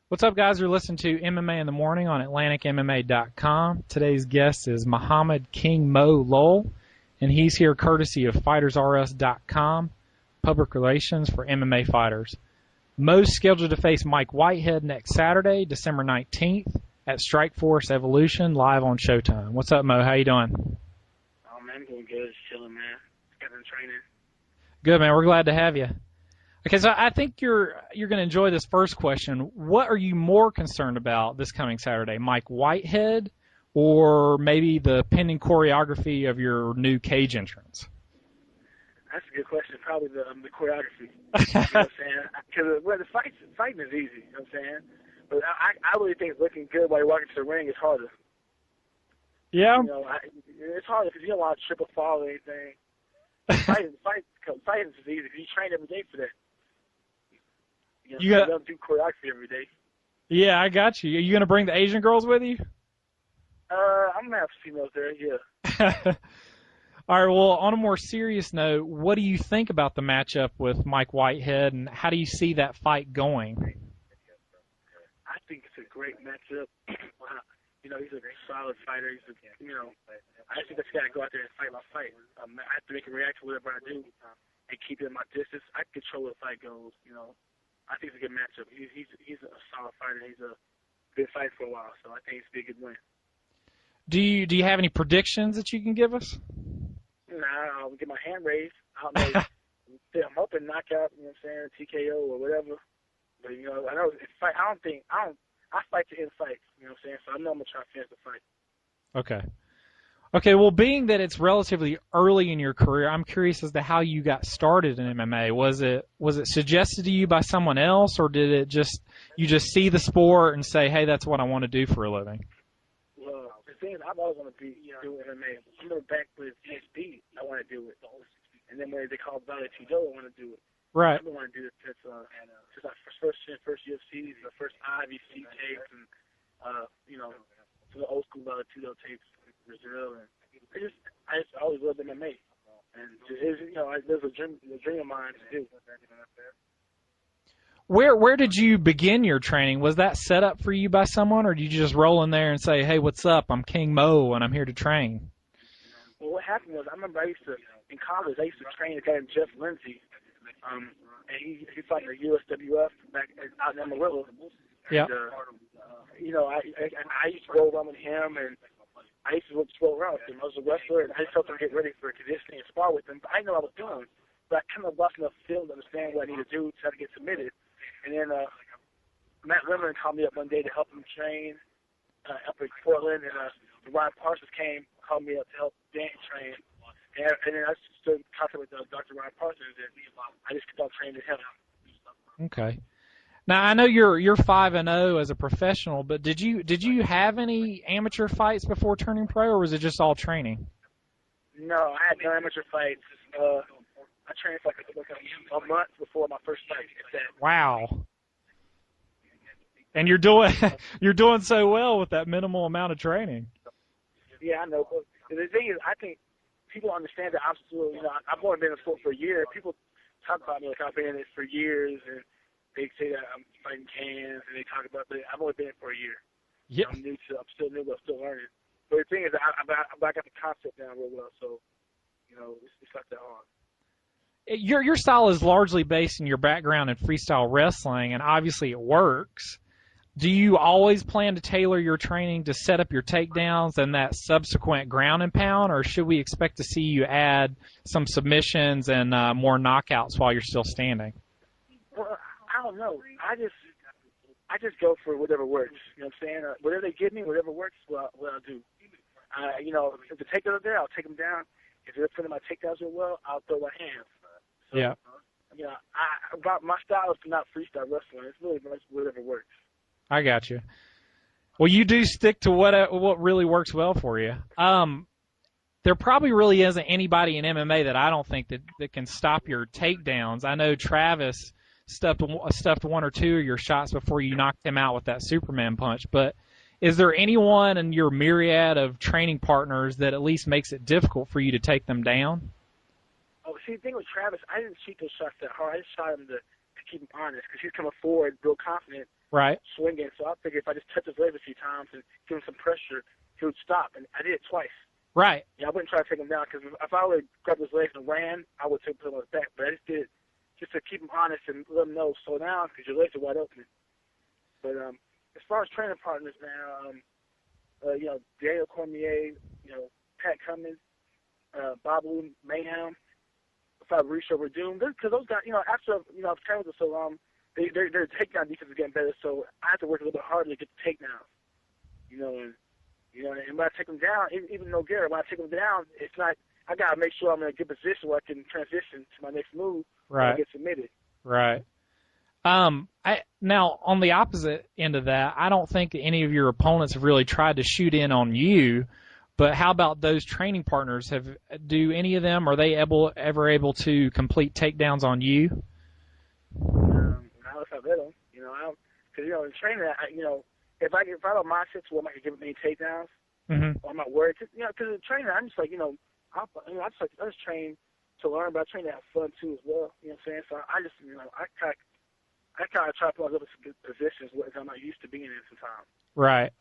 What's up, guys? You're listening to MMA in the Morning on AtlanticMMA.com. Today's guest is Muhammad King Mo Lowell, and he's here courtesy of FightersRS.com, public relations for MMA fighters. Mo's scheduled to face Mike Whitehead next Saturday, December 19th, at Strikeforce Evolution, live on Showtime. What's up, Mo? How you doing? Oh, man, I'm doing good. Just chilling, man. Got in training. Good, man. We're glad to have you. Okay, so I think you're going to enjoy this first question. What are you more concerned about this coming Saturday, Mike Whitehead, or maybe the pending choreography of your new cage entrance? That's a good question. Probably the choreography. You know what I'm saying? Because fighting is easy. You know what I'm saying? But I really think looking good while you're walking to the ring is harder. Yeah. You know, it's harder because you don't want to trip or fall or anything. Fighting is easy because you train every day for that. You don't do choreography every day. Yeah, I got you. Are you going to bring the Asian girls with you? I'm going to have females there, yeah. All right, well, on a more serious note, what do you think about the matchup with Mike Whitehead, and how do you see that fight going? I think it's a great matchup. You know, he's a solid fighter. I just think I got to go out there and fight my fight. I have to make him react to whatever I do and keep him at my distance. I can control where the fight goes, you know. I think it's a good matchup. He's a solid fighter. He's a good fight for a while, so I think it's a good win. Do you have any predictions that you can give us? Nah, I'll get my hand raised. I don't know. I'm hoping knockout, you know what I'm saying, TKO or whatever. But, you know, I know it's fight. I fight to end fights, you know what I'm saying? So I know I'm going to try to finish the fight. Okay. Okay, well, being that it's relatively early in your career, I'm curious as to how you got started in MMA. Was it suggested to you by someone else, or did you just see the sport and say, hey, that's what I want to do for a living? Well, the thing is, I've always wanted to do MMA. I remember back with GSP, I want to do it. And then when they called Valley Tudo, I want to do it. Right. I've been wanting to do it since our first UFC, the first IVC tapes, and, you know, to the old school Valley Tudo tapes. Brazil, and I just always loved MMA, and there's a dream of mine to do. Where did you begin your training? Was that set up for you by someone, or did you just roll in there and say, hey, what's up? I'm King Mo, and I'm here to train? Well, what happened was I remember in college I used to train a guy named Jeff Lindsay, and he fought in the USWF back out in Amarillo. Yeah. You know, I used to roll around with him, and I used to roll around with him. I was a wrestler, and I just helped him get ready for conditioning and spar with him. But I know what I was doing, but I kind of lost enough film to understand what I needed to do to try to get submitted. And then Matt Limmer called me up one day to help him train up in Portland, and Ryan Parsons called me up to help Dan train. And then I stood in contact with Dr. Ryan Parsons, and I just kept on training with him. Okay. Now I know you're 5-0 as a professional, but did you have any amateur fights before turning pro, or was it just all training? No, I had no amateur fights. I trained for like a month before my first fight. Wow. And you're doing so well with that minimal amount of training. Yeah, I know. But the thing is, I think people understand that I'm still, you know, I've only been in sport for a year. People talk about me like I've been in it for years, and they say that I'm fighting cans, and they talk about, but I've only been in it for a year. Yeah. I'm still new, but I'm still learning. But the thing is, I got the concept down real well, so, you know, it's not that hard. Your style is largely based in your background in freestyle wrestling, and obviously it works. Do you always plan to tailor your training to set up your takedowns and that subsequent ground and pound, or should we expect to see you add some submissions and more knockouts while you're still standing? Well, I don't know. I just go for whatever works. You know what I'm saying? Whatever they give me, whatever works, what I'll do. You know, if the takedowns are there, I'll take them down. If they're putting my takedowns real well, I'll throw my hands. So, yeah. You know, my style is not freestyle wrestling. It's really whatever works. I got you. Well, you do stick to what really works well for you. There probably really isn't anybody in MMA that I don't think that can stop your takedowns. I know Travis stuffed one or two of your shots before you knocked him out with that Superman punch. But is there anyone in your myriad of training partners that at least makes it difficult for you to take them down? Oh, see, the thing with Travis, I didn't shoot those shots that hard. I just shot him to keep him honest because he's coming forward, real confident. Right. swinging. So I figured if I just touch his leg a few times and give him some pressure, he would stop. And I did it twice. Right. Yeah, I wouldn't try to take him down because if I would have grabbed his legs and ran, I would take him on his back. But I just did it just to keep him honest and let him know, slow down because your legs are wide open. But as far as training partners now, Daniel Cormier, Pat Cummins, Babu Mayhem, Fabricio Verdum, because those guys, after I've trained with them so long, their takedown defense is getting better. So I have to work a little bit harder to get the takedowns. And when I take them down, even though Garrett, when I take them down, it's not. I gotta make sure I'm in a good position where I can transition to my next move. Right. When I get submitted. Right. Now on the opposite end of that, I don't think that any of your opponents have really tried to shoot in on you. But how about those training partners? Do any of them, are they ever able to complete takedowns on you? Not if I let them. Because in training, if I don't mindset to where I can give many takedowns, or I'm not worried. Because in training, I'm just like, I just train to learn, but I train to have fun too as well. You know what I'm saying? So I just, I kind of try to put myself in some good positions where I'm not used to being in sometimes. Right.